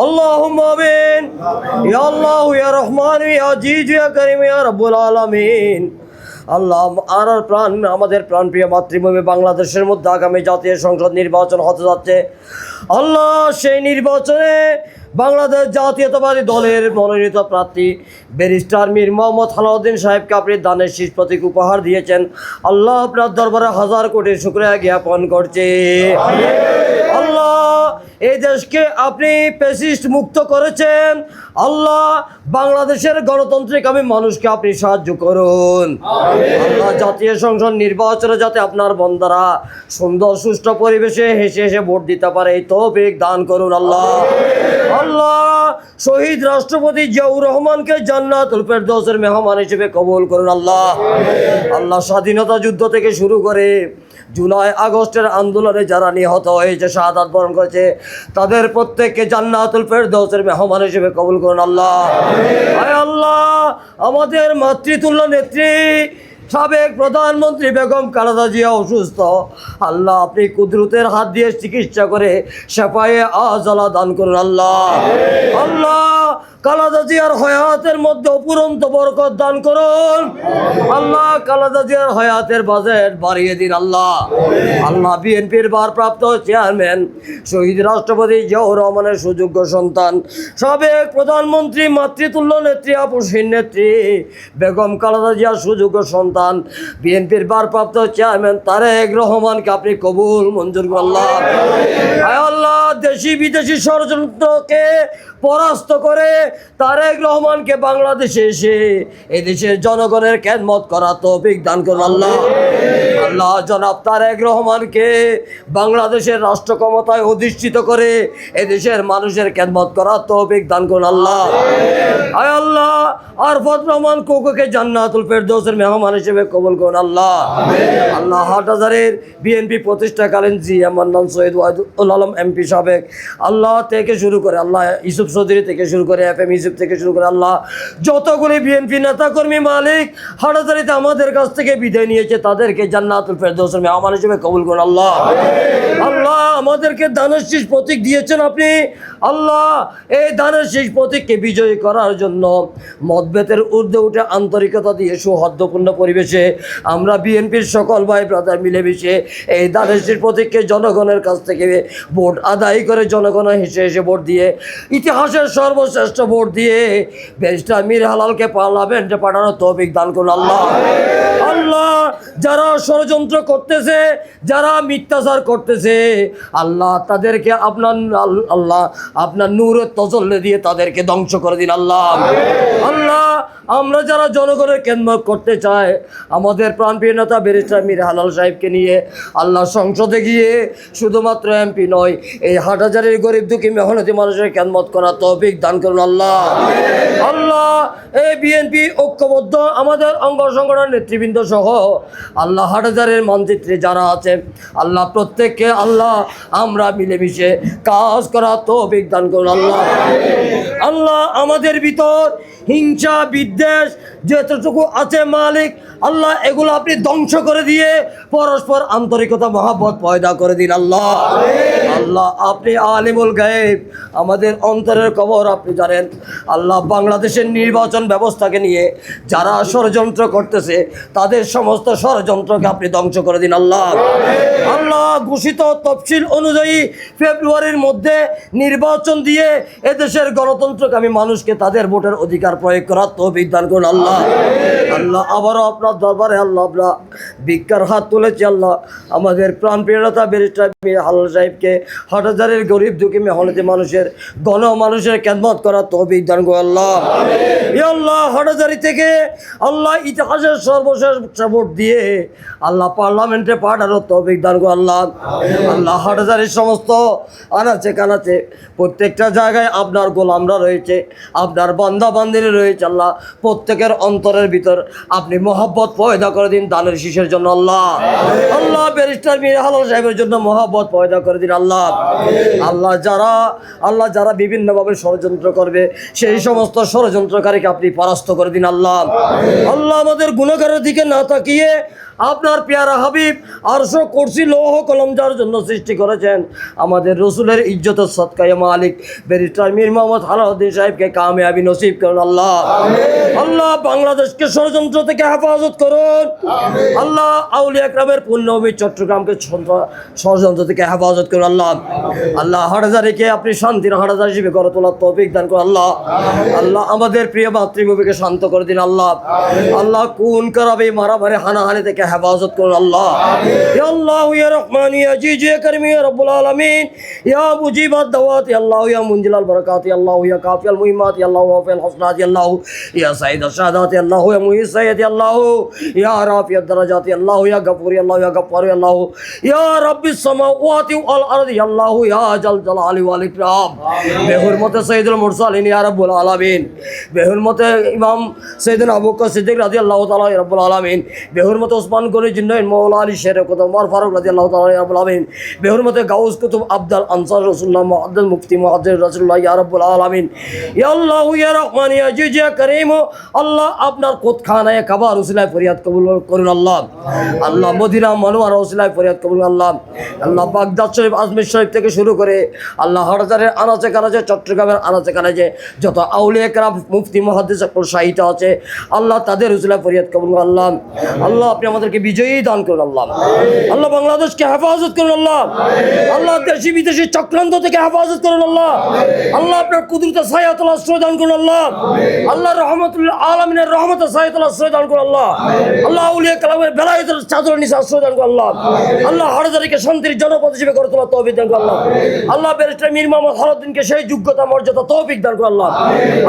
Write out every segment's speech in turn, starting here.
আল্লাহুম্মা আমিন। ইয়া আল্লাহ ইয়া রহমান ইয়া আজিজ ইয়া কারীম ইয়া রাব্বুল আলামিন। আল্লাহ আমাদের প্রাণপ্রিয় মাতৃভূমি বাংলাদেশের মধ্যে আগামী জাতীয় সংসদ নির্বাচন হতে যাচ্ছে। আল্লাহ সেই নির্বাচনে বাংলাদেশ জাতীয়তাবাদী দলের মনোনীত প্রার্থী ব্যারিস্টার মীর মোহাম্মদ আলাউদ্দিন সাহেবকে আপনি দানের শীষ প্রতীক উপহার দিয়েছেন। আল্লাহ আপনার দরবারে হাজার কোটি শুকরিয়া জ্ঞাপন করছে। আল্লাহ এই দেশকে আপনি ফ্যাসিস্ট মুক্ত করেছেন। আল্লাহ বাংলাদেশের গণতান্ত্রিক মানুষকে আপনি সাহায্য করুন। আল্লাহ জাতীয় সংসদ নির্বাচনে যাতে আপনার বন্দারা সুন্দর সুষ্ঠু পরিবেশে হেসে হেসে ভোট দিতে পারে এই তৌফিক দান করুন। আল্লাহ আল্লাহ শহীদ রাষ্ট্রপতি জিয়াউর রহমানকে জান্নাতুল ফেরদৌসের মেহমান হিসেবে কবুল করুন। আল্লাহ আল্লাহ স্বাধীনতা যুদ্ধ থেকে শুরু করে জুলাই আগস্টের আন্দোলনে যারা নিহত হয়েছে, শাহাদাত বরণ করেছে, তাদের প্রত্যেককে জান্নাতুল ফেরদৌসের মেহমান হিসেবে কবুল করুন। আল্লাহ আয় আল্লাহ আমাদের মাতৃতুল্য নেত্রী সাবেক প্রধানমন্ত্রী বেগম খালেদা জিয়া অসুস্থ। আল্লাহ আপনি কুদরতের হাত দিয়ে চিকিৎসা করে শেফায়ে আজলা দান করুন। আল্লাহ আল্লাহ খালেদা জিয়ার হায়াতের মধ্যে অপুরন্ত বরকত দান করুন। আল্লাহ খালেদা জিয়ার হায়াতের বাজেট বাড়িয়ে দিন। আল্লাহ আল্লাহ বিএনপির ভারপ্রাপ্ত চেয়ারম্যান শহীদ রাষ্ট্রপতি জিয়াউর রহমানের সুযোগ্য সন্তান সাবেক প্রধানমন্ত্রী মাতৃতুল্য নেত্রী আপসহীন নেত্রী বেগম খালেদা জিয়ার সুযোগ্য সন্তান বিএনপির ভারপ্রাপ্ত চেয়ারম্যান তারেক রহমানকে আপনি কবুল মঞ্জুর করুন। আল্লাহ আল্লাহ দেশি বিদেশি ষড়যন্ত্রকে পরাস্ত করে তারেক রহমানকে বাংলাদেশে এসে এদেশের জনগণের খেদমত করা তৌফিক দান করুন। আল্লাহ আল্লাহ জনাব তারেক রহমানকে বাংলাদেশের রাষ্ট্র ক্ষমতায় অধিষ্ঠিত করে এদেশের মানুষের খেদমত করা তৌফিক দান করুন। আল্লাহ আয় আল্লাহ আরফাত রহমান কোকোকে জান্নাতুল ফেরদৌসের মেহমান হিসেবে কবুল করুন। আল্লাহ আল্লাহ হাটহাজারীর বিএনপি প্রতিষ্ঠাকালীন জিএম মান্নান সৈয়দ ওয়াহিদুল আলম এমপি সাবেক আল্লাহ থেকে শুরু করে আল্লাহ ইউসুফ চৌধুরী থেকে শুরু করে FM ইউসুফ থেকে শুরু করে আল্লাহ যতগুলি বিএনপি নেতাকর্মী মালিক হাটহাজারীতে আমাদের কাছ থেকে বিদায় নিয়েছে তাদেরকে জান্নাতুল ফেরদৌসের মেহমান হিসেবে কবুল করুন। আল্লাহ আল্লাহ আমাদেরকে দানের শীষ প্রতীক দিয়েছেন আপনি। আল্লাহ এই দানের শীষ প্রতীককে বিজয়ী করার জন্য মতভেদের ঊর্ধ্বে উঠে আন্তরিকতা দিয়ে সৌহার্দ্যপূর্ণ পরিবেশে আমরা বিএনপির সকল ভাই ব্রাদার মিলেমিশে এই দানের শীষ প্রতীককে জনগণের কাছ থেকে ভোট আদায় করে জনগণের হেসে হেসে ভোট দিয়ে ইতিহাসের সর্বশ্রেষ্ঠ ভোট দিয়ে ব্যারিস্টার মীর হালালকে পার্লামেন্টে পাঠানোর তৌফিক দান করুন। আল্লাহ আল্লাহ যারা ষড়যন্ত্র করতেছে, যারা মিথ্যাচার করতেছে, আল্লাহ তাদেরকে আপনার নূরের তজল্লে দিয়ে তাদেরকে ধ্বংস করে দিন। আল্লাহ আল্লাহ আমরা যারা জনগণের খেদমত করতে চাই আমাদের প্রাণপ্রিয় নেতা ব্যারিস্টার মীর হালাল সাহেবকে নিয়ে আল্লাহ সংসদে গিয়ে শুধুমাত্র এমপি নয় এই হাটহাজারীর গরিব দুঃখী মেহনতি মানুষের খেদমত করা তৌফিক দান করুন। আল্লাহ আল্লাহ এই বিএনপি ঐক্যবদ্ধ আমাদের অঙ্গ সংগঠন নেতৃবৃন্দ সহ আল্লাহ হাটহাজারীর মানচিত্রে যারা আছে আল্লাহ প্রত্যেককে আল্লাহ আমরা মিলেমিশে কাজ করা তৌফিক দান করুন। আল্লাহ আল্লাহ আমাদের ভিতর হিংসা বিদ্বেষ যেতটুকু আছে মালিক আল্লাহ এগুলো আপনি ধ্বংস করে দিয়ে পরস্পর আন্তরিকতা মহাব্বত পয়দা করে দিন। আল্লাহ আল্লাহ আপনি আলিমুল গায়েব আমাদের অন্তরের খবর আপনি জানেন। আল্লাহ বাংলাদেশের নির্বাচন ব্যবস্থাকে নিয়ে যারা ষড়যন্ত্র করতেছে তাদের সমস্ত ষড়যন্ত্রকে আপনি ধ্বংস করে দিন। আল্লাহ আল্লাহ ঘোষিত তফসিল অনুযায়ী ফেব্রুয়ারির মধ্যে নির্বাচন দিয়ে এদেশের গণতন্ত্রকামী মানুষকে তাদের ভোটের অধিকার প্রয়োগ করার তৌফিক দান করুন। আল্লাহ আল্লাহ আবারও আপনার দরবারে আল্লাহ আমরা ভিক্ষার হাত তুলেছি। আল্লাহ আমাদের প্রাণপ্রিয় নেতা ব্যারিস্টার মীর হালাল সাহেবকে হাটহাজারীর গরিব দুঃখী মেহনতি মানুষের মানুষের খেদমত করার তৌফিক দান করুন। আল্লাহ আল্লাহ হাটহাজারী থেকে আল্লাহ ইতিহাসের সর্বশেষ ভোট দিয়ে আল্লাহ পার্লামেন্টে পাঠানোর তৌফিক দান করুন। আল্লাহ আল্লাহ হাটহাজারীর সমস্ত আনাচে কানাচে প্রত্যেকটা জায়গায় আপনার গোলামরা রয়েছে, আপনার বান্দা বান্দিনী রয়েছে। আল্লাহ প্রত্যেকের অন্তরের ভিতর আপনি মহব্বত পয়দা করে দিন দানের শীষের জন্য আল্লাহ। আল্লাহ ব্যারিস্টার মীর হালাল সাহেবের জন্য মহব্বত পয়দা করে দিন আল্লাহ। আল্লাহ যারা বিভিন্নভাবে ষড়যন্ত্র করবে সেই সমস্ত ষড়যন্ত্রকারীকে আপনি পরাস্ত করে দিন আল্লাহ। আল্লাহ আমাদের গুনাহগারের দিকে না তাকিয়ে আপনার পেয়ারা হাবিব আরশ কুরসি লৌহ কলম যার জন্য সৃষ্টি করেছেন আমাদের রসুলের ইজ্জতের সৎকায়ে মালিক ব্যারিস্টার মীর মোহাম্মদ হালাউদ্দিন সাহেবকে কামিয়াবি নসিব করুন আল্লাহ। আল্লাহ বাংলাদেশকে ষড়যন্ত্র থেকে হেফাজত করুন আল্লাহ। আউলিয়া একরামের পুণ্যভূমি চট্টগ্রামকে ষড়যন্ত্র থেকে হেফাজত করুন আল্লাহ। আল্লাহ হাটহাজারীকে আপনি শান্তির হাটহাজারী হিসেবে গড়ে তোলার তৌফিক দান করুন আল্লাহ। আল্লাহ আমাদের প্রিয় মাতৃভূমিকে শান্ত করে দিন আল্লাহ। আল্লাহ খুন খারাপি মারামারি হানাহানি থেকে হেফাজত করুন আল্লাহ। ইয়া আল্লাহ ইয়া রহমান ইয়া জিজ ইয়া করিম ইয়া রব্বুল আলামিন ইয়া মুজিবাদ দাওয়াত ইয়া আল্লাহ ইয়া মুনজিলাল বারাকাত ইয়া আল্লাহ ইয়া কাফিয়াল মুহিমাত ইয়া আল্লাহ ওয়াফিল হাসনাত ইয়া আল্লাহ ইয়া সাইয়্যিদাশ শাহাদাত ইয়া আল্লাহ ইয়া মুইজ সাইয়্যিদ ইয়া আল্লাহ ইয়া রাফিয়াদ দারাজাত ইয়া আল্লাহ ইয়া গফুর ইয়া আল্লাহ ইয়া গফফার ইয়া আল্লাহ ইয়া রাব্বিস সামাওয়াতি ওয়াল আরদি ইয়া আল্লাহ ইয়া জাল জালালি ওয়াল ইকরাম বিহুরমতে সাইয়্যিদুল মুরসালিন ইয়া রাব্বুল আলামিন বিহুরমতে ইমাম সাইয়্যিদনা আবু বকর সিদ্দিক রাদিয়াল্লাহু তাআলা ইয়া রাব্বুল আলামিন বিহুরমতে ওসমান গনি জিন্নাইন মাওলা আলী শেরে কুতুব ওমর ফারুক রাদিয়াল্লাহু তাআলা ইয়া রাব্বুল আলামিন বিহুরমতে গাউস কুতুব আব্দুল আনসার রাসূলুল্লাহ মুহাদ্দিস মুফতি মুহাদ্দিস রাসূলুল্লাহ ইয়া রাব্বুল আলামিন ইয়া আল্লাহ ইয়া রহমান ইয়া জিজ ইয়া করিম আল্লাহ আপনার কোতখানায়ে কাবার উসিলায় ফরিয়াদ কবুল করুন আল্লাহ। আল্লাহ মদিনা মনোয়ারা উসিলায় ফরিয়াদ কবুল আল্লাহ। আল্লাহ বাগদাদ শরীফ আজমির শরীফ থেকে শুরু করে আল্লাহ হাটহাজারীর আনাচে কানাচে চট্টগ্রামের আনাচে কানাচে যত আউলিয়া কেরাম মুফতি মুহাদ্দিস সকল শাহিদ আছে আল্লাহ তাদের উসিলায় ফরিয়াদ কবুল আল্লাহ। আল্লাহ আপনি আমাদেরকে বিজয়ী দান করুন আল্লাহ। আল্লাহ বাংলাদেশকে হেফাজত করুন আল্লাহ। আল্লাহ দেশি বিদেশি চক্রান্ত থেকে হেফাজত করুন আল্লাহ। আল্লাহ আপনার কুদরতে ছায়াতল আশ্রয় দান করুন আল্লাহ। আল্লাহ রহমতুল্লাহ আলামিনের রহমতে ছায়াতল আশ্রয় দান করুন আল্লাহ। আল্লাহ আউলিয়া কালামের বেলায়েতের চাদর নিচে আশ্রয় দান করুন আল্লাহ। আল্লাহ হাটহাজারীকে শান্তির জনপদ হিসেবে গড়ে তোলার তৌফিক দান করুন আল্লাহ। আল্লাহ ব্যারিস্টার মীর মোহাম্মদ হালাউদ্দিনকে সেই যোগ্যতা মর্যাদা তৌফিক দান করুন আল্লাহ।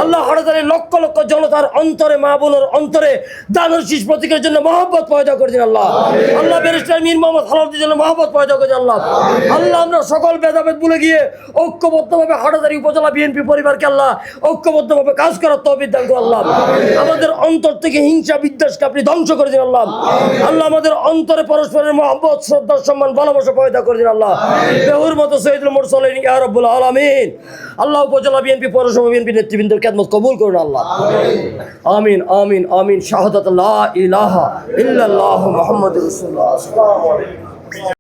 আল্লাহ হাটহাজারীর লক্ষ লক্ষ জনতার অন্তরে মা বোনের অন্তরে দানের শীষ প্রতীকের জন্য মহব্বত পয়দা করে দিন আল্লাহ। আল্লাহ ব্যারিস্টার মীর মোহাম্মদ হালাউদ্দিনের জন্য মহব্বত পয়দা করে দিন আল্লাহ। আল্লাহ আমরা সকল ভেদাভেদ ভুলে গিয়ে ঐক্যবদ্ধভাবে হাটহাজারী উপজেলা বিএনপি পরিবারকে আল্লাহ ঐক্যবদ্ধভাবে কাজ করার তৌফিক দান করুন আল্লাহ। আমাদের অন্তর থেকে হিংসা বিদ্বেষকে আপনি ধ্বংস করে দিন আল্লাহ। আল্লাহ আমাদের অন্তরে পরস্পরের মহব্বত শ্রদ্ধা সম্মান ভালোবাসা পয়দা করে দিন আল্লাহ। বিহুরমতে সাইয়্যিদুল মুরসালিন ইয়া রাব্বুল আলামিন আল্লাহ উপজেলা বিএনপি পৌরসভা বিএনপি নেতৃবৃন্দের খেদমত কবুল করুন আল্লাহ। আমিন আমিন আমিন। শাহাদাত লা ইলাহা ইল্লাল্লাহু মুহাম্মাদুর রাসূলুল্লাহ। আসসালামু আলাইকুম।